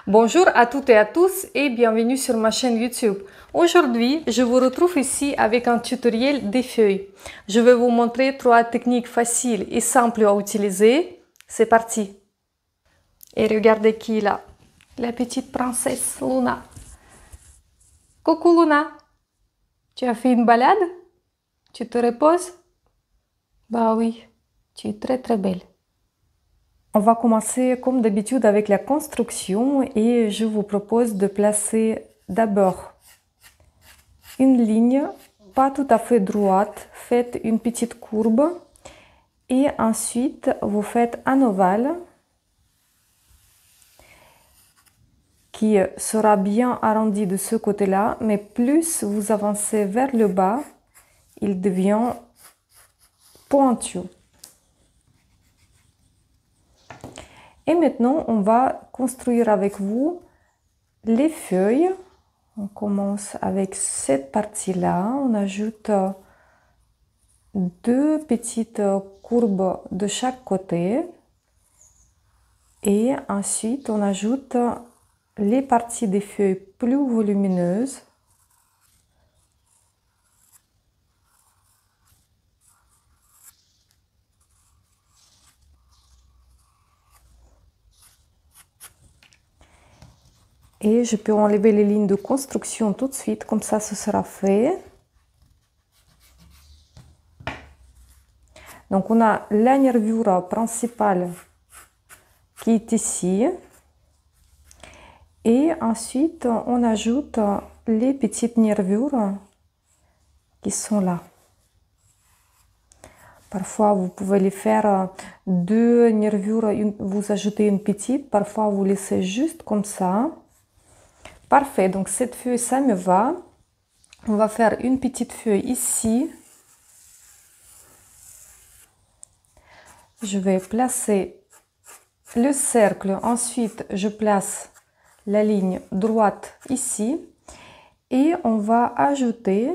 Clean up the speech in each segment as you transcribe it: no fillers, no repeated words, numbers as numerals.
Bonjour à toutes et à tous et bienvenue sur ma chaîne YouTube. Aujourd'hui, je vous retrouve ici avec un tutoriel des feuilles. Je vais vous montrer 3 techniques faciles et simples à utiliser. C'est parti! Et regardez qui est là, la petite princesse Luna. Coucou Luna! Tu as fait une balade? Tu te reposes? Bah oui, tu es très très belle. On va commencer comme d'habitude avec la construction et je vous propose de placer d'abord une ligne pas tout à fait droite, faites une petite courbe et ensuite vous faites un ovale qui sera bien arrondi de ce côté-là, mais plus vous avancez vers le bas, il devient pointu. Et maintenant, on va construire avec vous les feuilles. On commence avec cette partie-là. On ajoute 2 petites courbes de chaque côté. Et ensuite, on ajoute les parties des feuilles plus volumineuses. Et je peux enlever les lignes de construction tout de suite, comme ça ce sera fait. Donc on a la nervure principale qui est ici. Et ensuite on ajoute les petites nervures qui sont là. Parfois vous pouvez les faire 2 nervures, vous ajoutez une petite, parfois vous laissez juste comme ça. Parfait, donc cette feuille, ça me va. On va faire une petite feuille ici. Je vais placer le cercle, ensuite je place la ligne droite ici. Et on va ajouter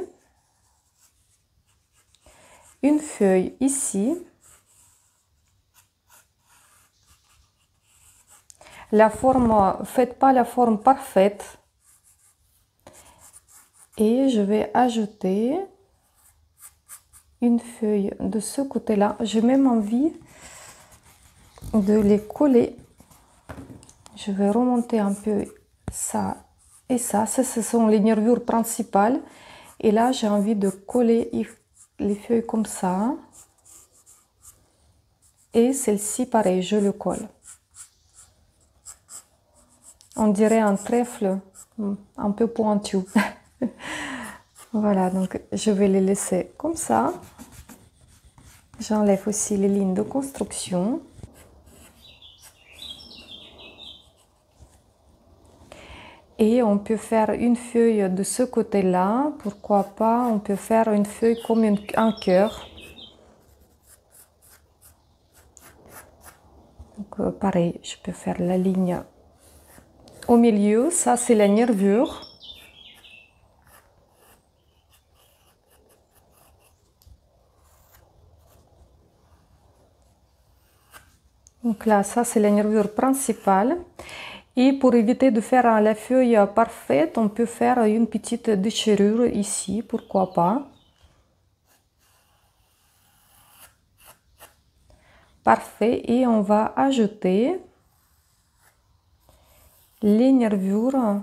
une feuille ici. La forme, faites pas la forme parfaite. Et je vais ajouter une feuille de ce côté-là. J'ai même envie de les coller. Je vais remonter un peu ça et ça. Ça, ce sont les nervures principales. Et là, j'ai envie de coller les feuilles comme ça. Et celle-ci, pareil, je le colle. On dirait un trèfle un peu pointu. Voilà, donc je vais les laisser comme ça. J'enlève aussi les lignes de construction. Et on peut faire une feuille de ce côté-là. Pourquoi pas, on peut faire une feuille comme un cœur. Donc pareil, je peux faire la ligne au milieu. Ça, c'est la nervure. Donc là, ça c'est la nervure principale. Et pour éviter de faire la feuille parfaite, on peut faire une petite déchirure ici, pourquoi pas. Parfait. Et on va ajouter les nervures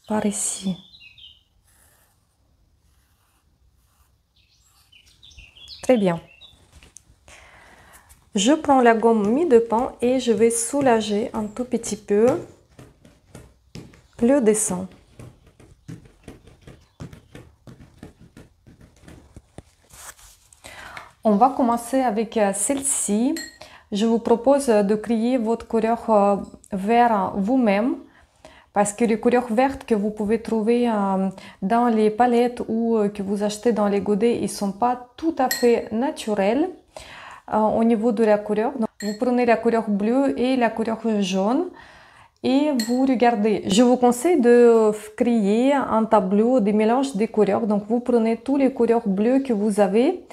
par ici. Très bien. Je prends la gomme mie de pain et je vais soulager un tout petit peu le dessin. On va commencer avec celle-ci. Je vous propose de créer votre couleur vert vous-même parce que les couleurs vertes que vous pouvez trouver dans les palettes ou que vous achetez dans les godets, ils ne sont pas tout à fait naturels. Au niveau de la couleur, donc, vous prenez la couleur bleue et la couleur jaune et vous regardez. Je vous conseille de créer un tableau des mélanges des couleurs. Donc vous prenez toutes les couleurs bleues que vous avez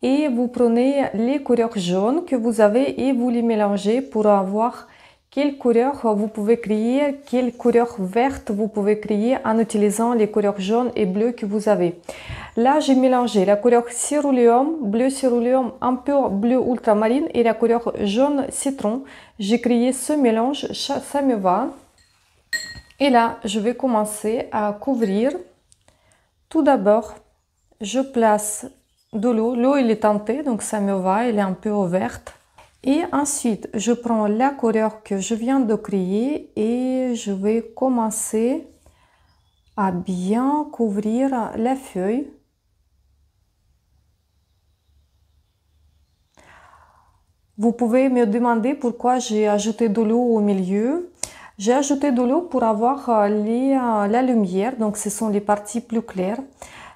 et vous prenez les couleurs jaunes que vous avez et vous les mélangez pour avoir quelle couleur vous pouvez créer, quelle couleur verte vous pouvez créer en utilisant les couleurs jaunes et bleues que vous avez. Là, j'ai mélangé la couleur céruléum, bleu céruléum, un peu bleu ultramarine et la couleur jaune citron. J'ai créé ce mélange, ça me va. Et là, je vais commencer à couvrir. Tout d'abord, je place de l'eau. L'eau, elle est teintée, donc ça me va, elle est un peu verte. Et ensuite, je prends la couleur que je viens de créer et je vais commencer à bien couvrir la feuille. Vous pouvez me demander pourquoi j'ai ajouté de l'eau au milieu. J'ai ajouté de l'eau pour avoir la lumière, donc ce sont les parties plus claires.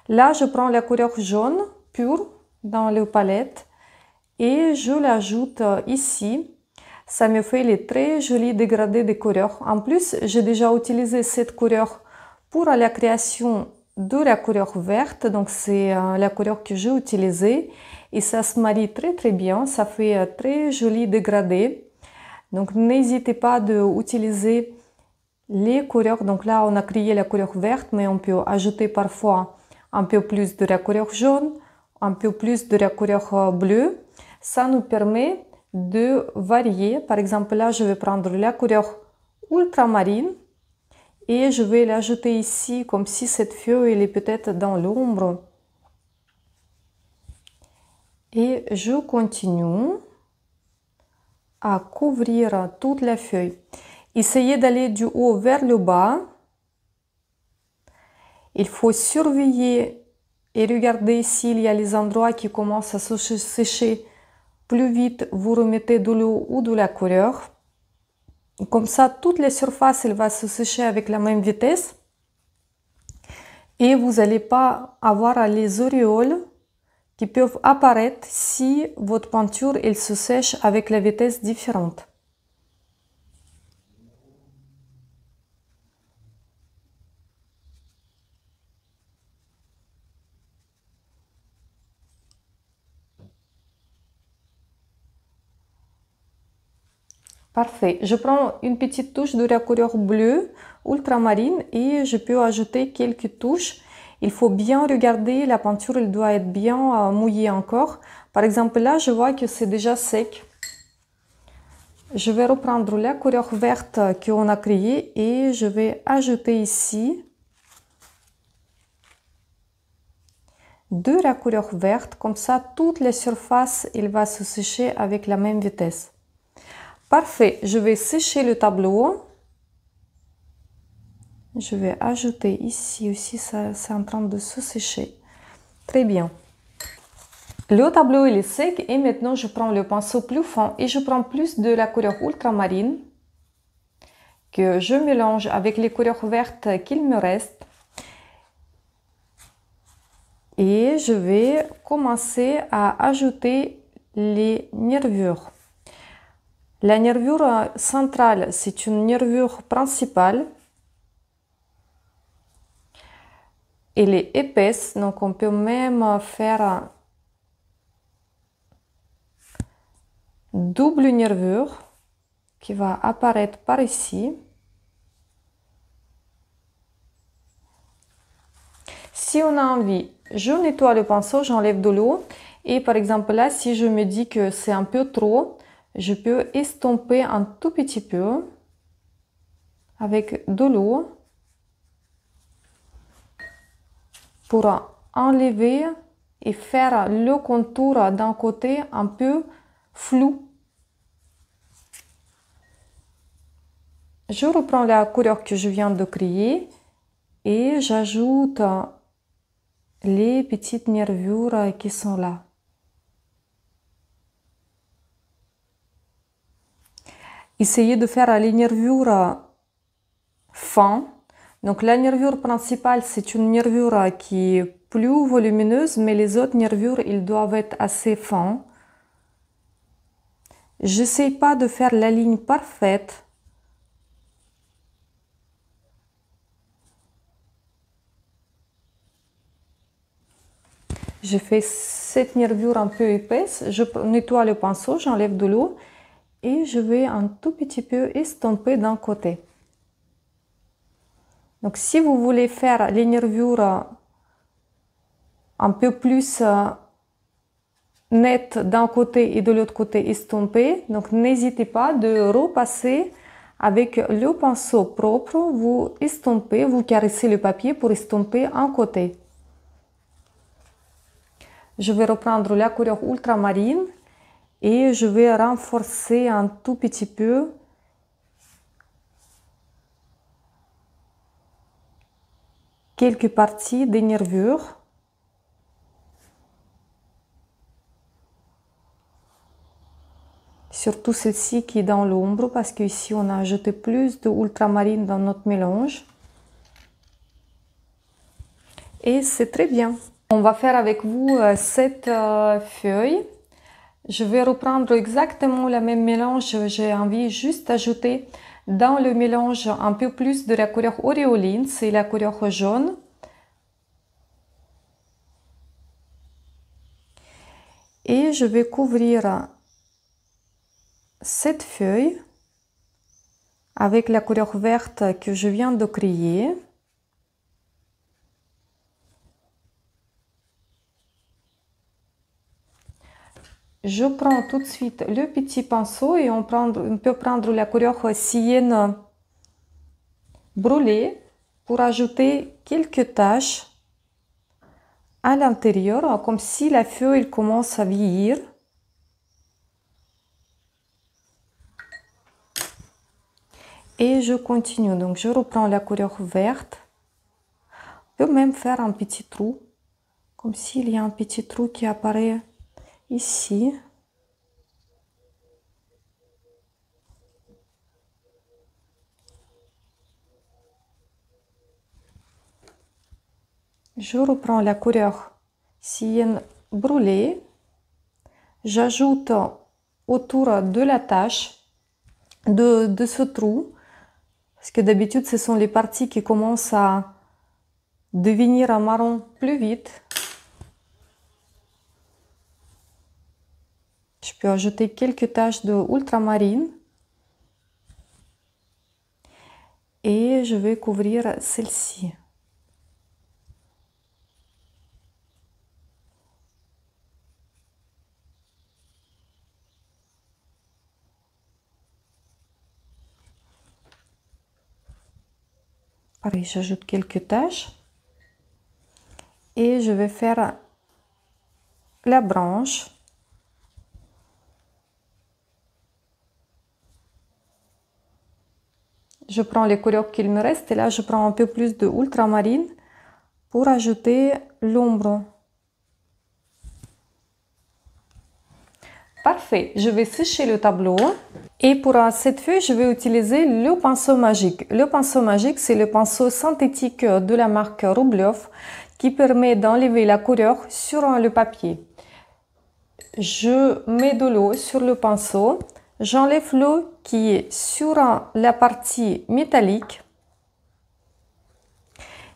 Là, je prends la couleur jaune pure dans la palette et je l'ajoute ici. Ça me fait les très jolis dégradés de couleurs. En plus, j'ai déjà utilisé cette couleur pour la création de la couleur verte, donc c'est la couleur que j'ai utilisée. Et ça se marie très bien, ça fait très joli dégradé. Donc n'hésitez pas d'utiliser les couleurs. Donc là, on a créé la couleur verte, mais on peut ajouter parfois un peu plus de la couleur jaune, un peu plus de la couleur bleue. Ça nous permet de varier. Par exemple, là, je vais prendre la couleur ultramarine et je vais l'ajouter ici, comme si cette feuille elle est peut-être dans l'ombre. Et je continue à couvrir toute la feuille. Essayez d'aller du haut vers le bas. Il faut surveiller et regarder s'il y a les endroits qui commencent à se sécher plus vite. Vous remettez de l'eau ou de la couleur. Comme ça, toute la surface elle va se sécher avec la même vitesse. Et vous n'allez pas avoir les auréoles qui peuvent apparaître si votre peinture elle se sèche avec la vitesse différente. Parfait. Je prends une petite touche de la couleur bleue ultramarine et je peux ajouter quelques touches. Il faut bien regarder, la peinture elle doit être bien mouillée encore. Par exemple là, je vois que c'est déjà sec. Je vais reprendre la couleur verte qu'on a créée et je vais ajouter ici de la couleur verte. Comme ça, toute la surface elle va se sécher avec la même vitesse. Parfait, je vais sécher le tableau. Je vais ajouter ici aussi, c'est en train de se sécher. Très bien. Le tableau il est sec et maintenant je prends le pinceau plus fin et je prends plus de la couleur ultramarine que je mélange avec les couleurs vertes qu'il me reste. Et je vais commencer à ajouter les nervures. La nervure centrale, c'est une nervure principale. Elle est épaisse, donc on peut même faire double nervure qui va apparaître par ici. Si on a envie, je nettoie le pinceau, j'enlève de l'eau. Et par exemple là, si je me dis que c'est un peu trop, je peux estomper un tout petit peu avec de l'eau pour enlever et faire le contour d'un côté un peu flou. Je reprends la couleur que je viens de créer et j'ajoute les petites nervures qui sont là. Essayez de faire les nervures fins. Donc la nervure principale, c'est une nervure qui est plus volumineuse, mais les autres nervures, ils doivent être assez fins. J'essaie pas de faire la ligne parfaite. Je fais cette nervure un peu épaisse, je nettoie le pinceau, j'enlève de l'eau et je vais un tout petit peu estomper d'un côté. Donc si vous voulez faire les nervures un peu plus nettes d'un côté et de l'autre côté estompées, donc n'hésitez pas de repasser avec le pinceau propre, vous estompez, vous caressez le papier pour estomper un côté. Je vais reprendre la couleur ultramarine et je vais renforcer un tout petit peu quelques parties des nervures. Surtout celle-ci qui est dans l'ombre parce qu'ici on a ajouté plus de ultramarine dans notre mélange. Et c'est très bien. On va faire avec vous cette feuille. Je vais reprendre exactement le même mélange. J'ai envie juste d'ajouter dans le mélange un peu plus de la couleur auréoline, c'est la couleur jaune. Et je vais couvrir cette feuille avec la couleur verte que je viens de créer. Je prends tout de suite le petit pinceau et on peut prendre la couleur cyenne brûlée pour ajouter quelques taches à l'intérieur, comme si la feuille commence à vieillir. Et je continue, donc je reprends la couleur verte. On peut même faire un petit trou, comme s'il y a un petit trou qui apparaît ici. Je reprends la couleur cyenne brûlée. J'ajoute autour de la tache de ce trou, parce que d'habitude ce sont les parties qui commencent à devenir un marron plus vite. Je peux ajouter quelques taches de ultramarine et je vais couvrir celle-ci. Pareil, j'ajoute quelques taches et je vais faire la branche. Je prends les couleurs qu'il me reste et là je prends un peu plus de ultramarine pour ajouter l'ombre. Parfait, je vais sécher le tableau et pour cette feuille je vais utiliser le pinceau magique. Le pinceau magique, c'est le pinceau synthétique de la marque Rublev qui permet d'enlever la couleur sur le papier. Je mets de l'eau sur le pinceau, j'enlève l'eau qui est sur la partie métallique.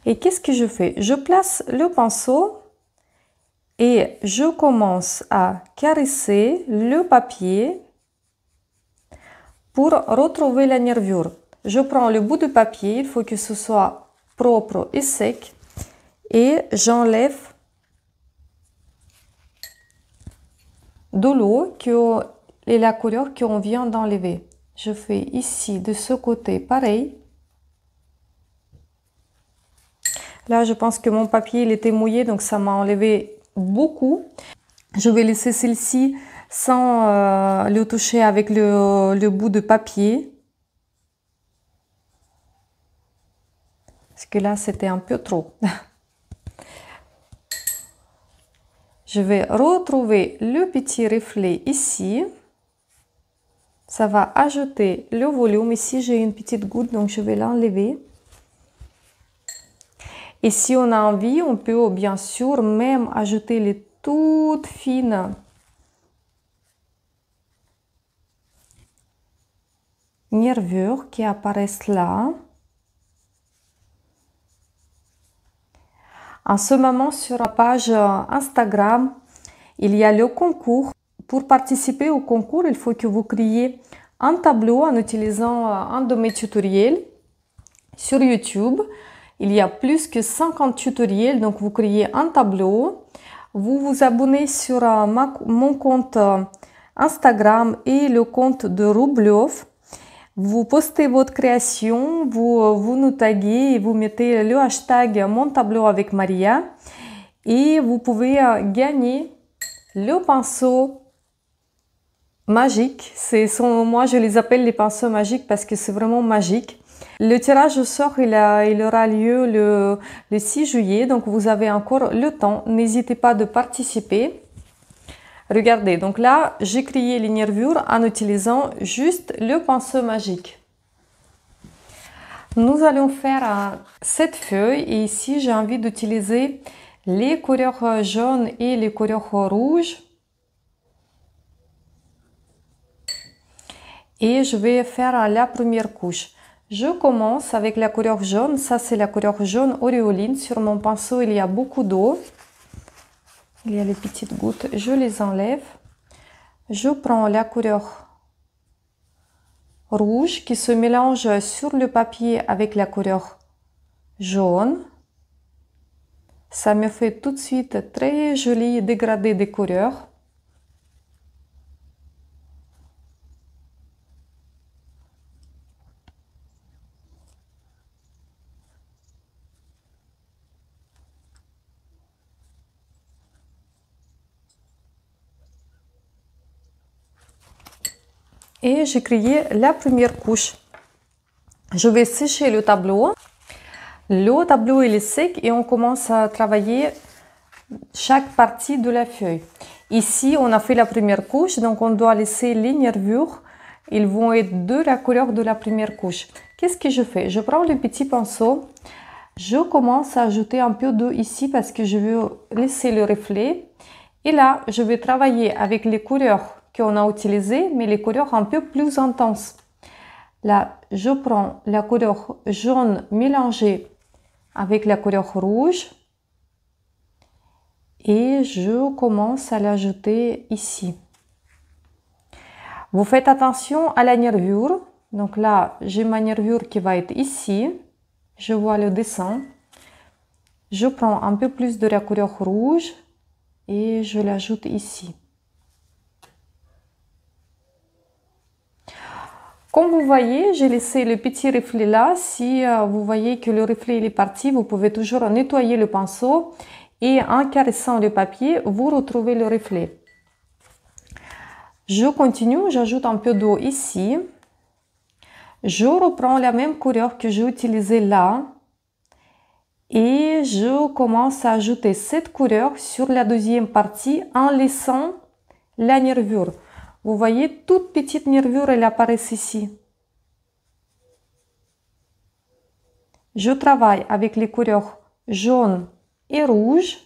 Et qu'est-ce que je fais? Je place le pinceau et je commence à caresser le papier pour retrouver la nervure. Je prends le bout de papier, il faut que ce soit propre et sec, et j'enlève de l'eau et la couleur qu'on vient d'enlever. Je fais ici de ce côté pareil. Là, je pense que mon papier il était mouillé, donc ça m'a enlevé beaucoup. Je vais laisser celle-ci sans le toucher avec le bout de papier. Parce que là, c'était un peu trop. Je vais retrouver le petit reflet ici. Ça va ajouter le volume. Ici, j'ai une petite goutte, donc je vais l'enlever. Et si on a envie, on peut bien sûr même ajouter les toutes fines nervures qui apparaissent là. En ce moment, sur la page Instagram, il y a le concours pour participer au concours, il faut que vous créiez un tableau en utilisant un de mes tutoriels sur YouTube. Il y a plus que 50 tutoriels, donc vous créez un tableau. Vous vous abonnez sur mon compte Instagram et le compte de Rublev. Vous postez votre création, vous nous taguez et vous mettez le hashtag Mon tableau avec Maria. Et vous pouvez gagner le pinceau magique. Moi, je les appelle les pinceaux magiques parce que c'est vraiment magique. Le tirage au sort, il aura lieu le 6 juillet, donc vous avez encore le temps. N'hésitez pas de participer. Regardez, donc là, j'ai créé les nervures en utilisant juste le pinceau magique. Nous allons faire cette feuille et ici, j'ai envie d'utiliser les couleurs jaunes et les couleurs rouges. Et je vais faire la première couche. Je commence avec la couleur jaune. Ça, c'est la couleur jaune auréoline. Sur mon pinceau, il y a beaucoup d'eau. Il y a les petites gouttes. Je les enlève. Je prends la couleur rouge qui se mélange sur le papier avec la couleur jaune. Ça me fait tout de suite très joli dégradé des couleurs. Et j'ai créé la première couche. Je vais sécher le tableau. Le tableau il est sec et on commence à travailler chaque partie de la feuille. Ici, on a fait la première couche, donc on doit laisser les nervures. Ils vont être de la couleur de la première couche. Qu'est-ce que je fais? Je prends le petit pinceau. Je commence à ajouter un peu d'eau ici parce que je veux laisser le reflet. Et là, je vais travailler avec les couleurs qu'on a utilisées, mais les couleurs un peu plus intenses. Là, je prends la couleur jaune mélangée avec la couleur rouge. Et je commence à l'ajouter ici. Vous faites attention à la nervure. Donc là, j'ai ma nervure qui va être ici. Je vois le dessin. Je prends un peu plus de la couleur rouge et je l'ajoute ici. Comme vous voyez, j'ai laissé le petit reflet là. Si vous voyez que le reflet il est parti, vous pouvez toujours nettoyer le pinceau et en caressant le papier, vous retrouvez le reflet. Je continue, j'ajoute un peu d'eau ici. Je reprends la même couleur que j'ai utilisée là et je commence à ajouter cette couleur sur la deuxième partie en laissant la nervure. Vous voyez, toute petite nervure, elle apparaît ici. Je travaille avec les couleurs jaune et rouge.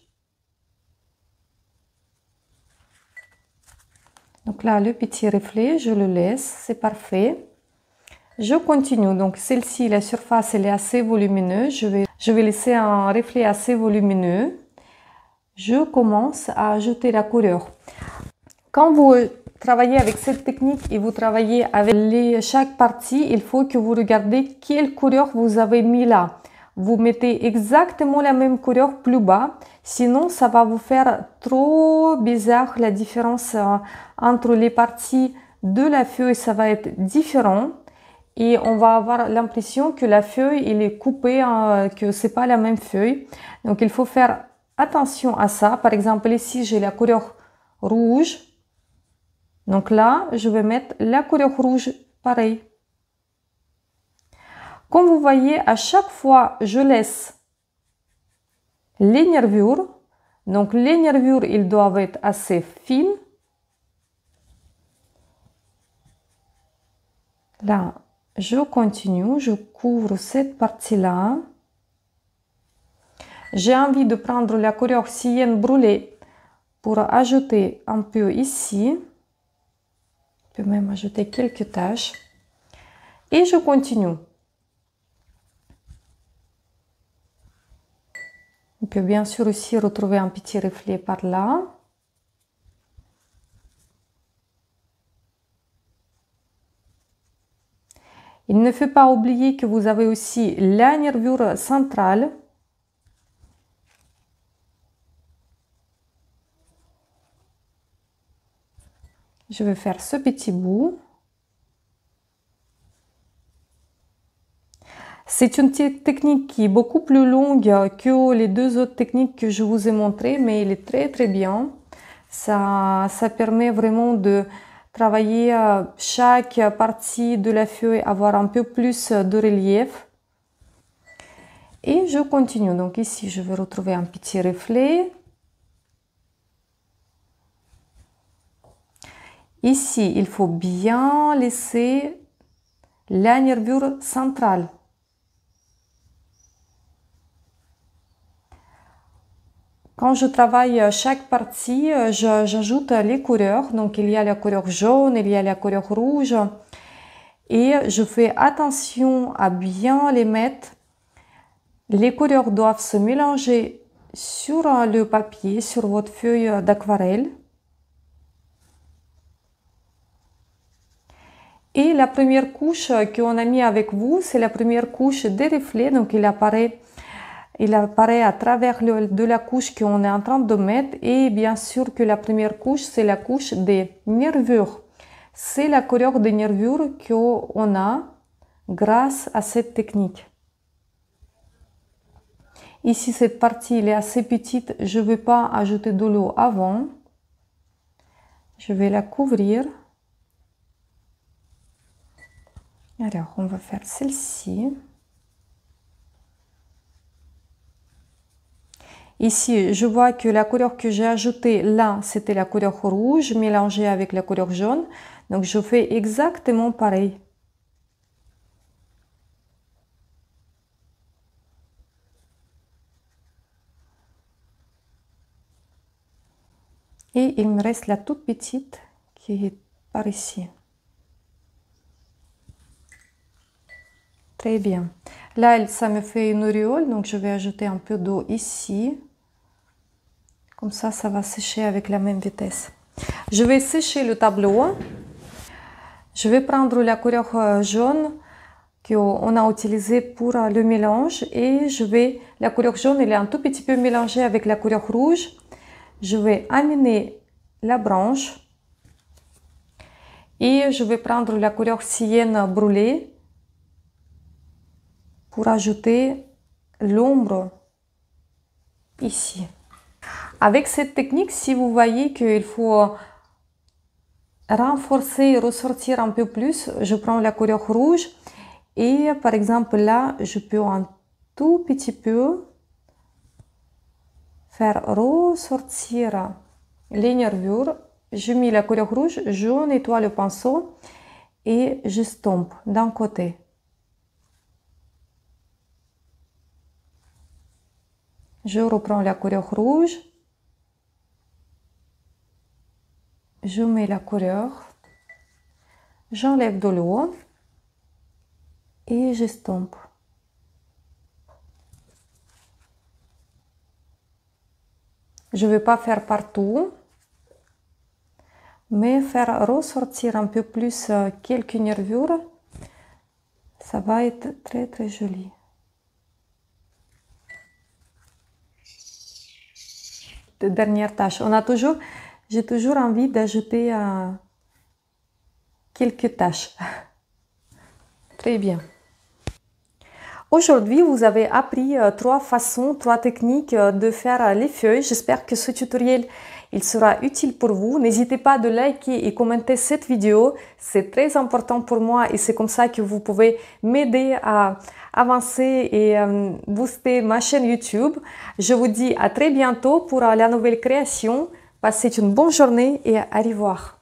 Donc là, le petit reflet, je le laisse, c'est parfait. Je continue, donc celle-ci, la surface, elle est assez volumineuse. Je vais laisser un reflet assez volumineux. Je commence à ajouter la couleur. Quand vous travaillez avec cette technique et vous travaillez avec chaque partie, il faut que vous regardez quelle couleur vous avez mis là. Vous mettez exactement la même couleur plus bas, sinon ça va vous faire trop bizarre la différence entre les parties de la feuille, ça va être différent. Et on va avoir l'impression que la feuille il est coupée, que c'est pas la même feuille. Donc il faut faire attention à ça. Par exemple ici j'ai la couleur rouge. Donc là je vais mettre la couleur rouge pareil. Comme vous voyez, à chaque fois je laisse les nervures. Donc les nervures ils doivent être assez fines. Là je continue, je couvre cette partie-là. J'ai envie de prendre la couleur cyenne brûlée pour ajouter un peu ici. Je peux même ajouter quelques taches. Et je continue. On peut bien sûr aussi retrouver un petit reflet par là. Il ne faut pas oublier que vous avez aussi la nervure centrale. Je vais faire ce petit bout. C'est une technique qui est beaucoup plus longue que les deux autres techniques que je vous ai montrées, mais elle est très bien. Ça permet vraiment de travailler chaque partie de la feuille, avoir un peu plus de relief. Et je continue. Donc ici, je vais retrouver un petit reflet. Ici, il faut bien laisser la nervure centrale. Quand je travaille chaque partie, j'ajoute les couleurs. Donc, il y a la couleur jaune, il y a la couleur rouge. Et je fais attention à bien les mettre. Les couleurs doivent se mélanger sur le papier, sur votre feuille d'aquarelle. Et la première couche qu'on a mis avec vous, c'est la première couche des reflets. Donc, il apparaît à travers de la couche qu'on est en train de mettre. Et bien sûr que la première couche, c'est la couche des nervures. C'est la couleur des nervures qu'on a grâce à cette technique. Ici, cette partie elle est assez petite. Je ne vais pas ajouter de l'eau avant. Je vais la couvrir. Alors, on va faire celle-ci. Ici, je vois que la couleur que j'ai ajoutée là, c'était la couleur rouge mélangée avec la couleur jaune. Donc, je fais exactement pareil. Et il me reste la toute petite qui est par ici. Très bien. Là, ça me fait une auréole, donc je vais ajouter un peu d'eau ici. Comme ça, ça va sécher avec la même vitesse. Je vais sécher le tableau. Je vais prendre la couleur jaune qu'on a utilisée pour le mélange. Et la couleur jaune, elle est un tout petit peu mélangée avec la couleur rouge. Je vais amener la branche. Et je vais prendre la couleur cyenne brûlée pour ajouter l'ombre ici. Avec cette technique, si vous voyez qu'il faut renforcer et ressortir un peu plus, je prends la couleur rouge et par exemple là, je peux un tout petit peu faire ressortir les nervures. Je mets la couleur rouge, je nettoie le pinceau et je stompe d'un côté. Je reprends la couleur rouge. Je mets la couleur. J'enlève de l'eau. Et j'estompe. Je ne vais pas faire partout, mais faire ressortir un peu plus quelques nervures. Ça va être très joli. Dernière tâche. J'ai toujours envie d'ajouter quelques tâches. Très bien. Aujourd'hui, vous avez appris 3 façons, 3 techniques de faire les feuilles. J'espère que ce tutoriel il sera utile pour vous. N'hésitez pas de liker et commenter cette vidéo. C'est très important pour moi et c'est comme ça que vous pouvez m'aider à avancer et booster ma chaîne YouTube. Je vous dis à très bientôt pour la nouvelle création. Passez une bonne journée et au revoir.